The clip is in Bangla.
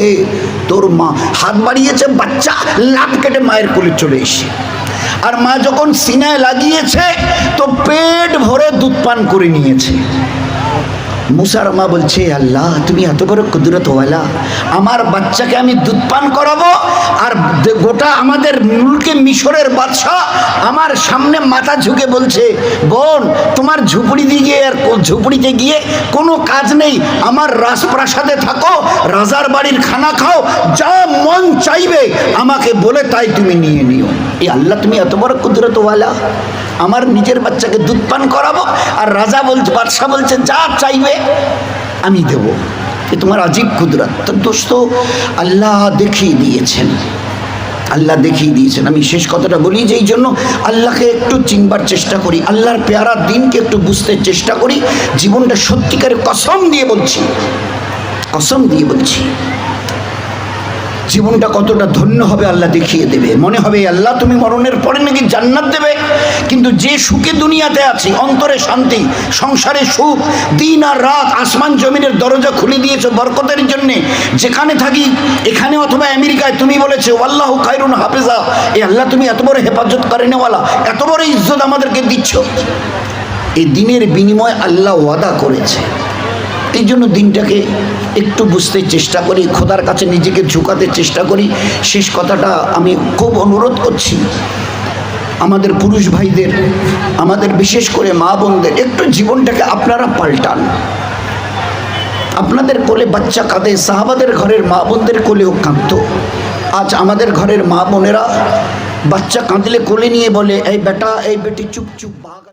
এ তোর মা হাত বাড়িয়েছে, বাচ্চা লাফ কেটে মায়ের কোলে চলে এসে, আর মা যখন সিনায় লাগিয়েছে তো পেট ভরে দুধ পান করে নিয়েছে। মুসার মা বলছে, আল্লাহ তুমি এত বড় কুদরতওয়ালা, আমার বাচ্চাকে আমি দুধ পান করাবো আর গোটা আমাদের মুলকে মিশরের বাদশাহ আমার সামনে মাথা ঝুঁকে বলছে, বোন তোমার ঝুপড়িতে গিয়ে আর ঝুপড়িতে গিয়ে কোনো কাজ নেই, আমার রাজপ্রাসাদে থাকো, রাজার বাড়ির খানা খাও, যা মন চাইবে আমাকে বলে তাই তুমি নিয়ে নিও। এই আল্লাহ তুমি এত বড় কুদরতওয়ালা, আমার নিজের বাচ্চাকে দুধ পান করাবো আর রাজা বলছে, বাদশাহ বলছে যা চাইবে আমি দেব। এ তোমার আজীব কুদরত। তো দোস্ত, আল্লাহ দেখিয়ে দিয়েছেন, আল্লাহ দেখিয়ে দিয়েছেন। আমি শেষ কথাটা বলি যে এই জন্য আল্লাহকে একটু চিনবার চেষ্টা করি, আল্লাহর পেয়ারা দিনকে একটু বুঝতে চেষ্টা করি। জীবনটা সত্যিকারের কসম দিয়ে বলছি, কসম দিয়ে বলছি, জীবনটা কতটা ধন্য হবে আল্লাহ দেখিয়ে দেবে। মনে হবে আল্লাহ তুমি মরণের পরে নাকি জান্নাত দেবে, কিন্তু যে সুখে দুনিয়াতে আছি, অন্তরে শান্তি, সংসারে সুখ, দিন আর রাত আসমান জমিনের দরজা খুলে দিয়েছো বরকতের জন্যে, যেখানে থাকি এখানে অথবা আমেরিকায়, তুমি বলেছো আল্লাহু খায়রুন হাফেজা, এই আল্লাহ তুমি এত বড় হেফাজত করেনেওয়ালা, এত বড় ইজ্জত আমাদেরকে দিচ্ছ। এই দিনের বিনিময় আল্লাহ ওয়াদা করেছে। এই জন্য দিনটাকে একটু বুঝতে চেষ্টা করি, খোদার কাছে নিজেকে ঝুঁকাতে চেষ্টা করি। শেষ কথাটা আমি খুব অনুরোধ করছি আমাদের পুরুষ ভাইদের, আমাদের বিশেষ করে মা বোনদের, একটু জীবনটাকে আপনারা পাল্টান। আপনাদের কোলে বাচ্চা কাঁদে, সাহাবাদের ঘরের মা বোনদের কোলেও কাঁদতো। আজ আমাদের ঘরের মা বোনেরা বাচ্চা কাঁদলে কোলে নিয়ে বলে, এই বেটা এই বেটি চুপ চুপ ভাগ।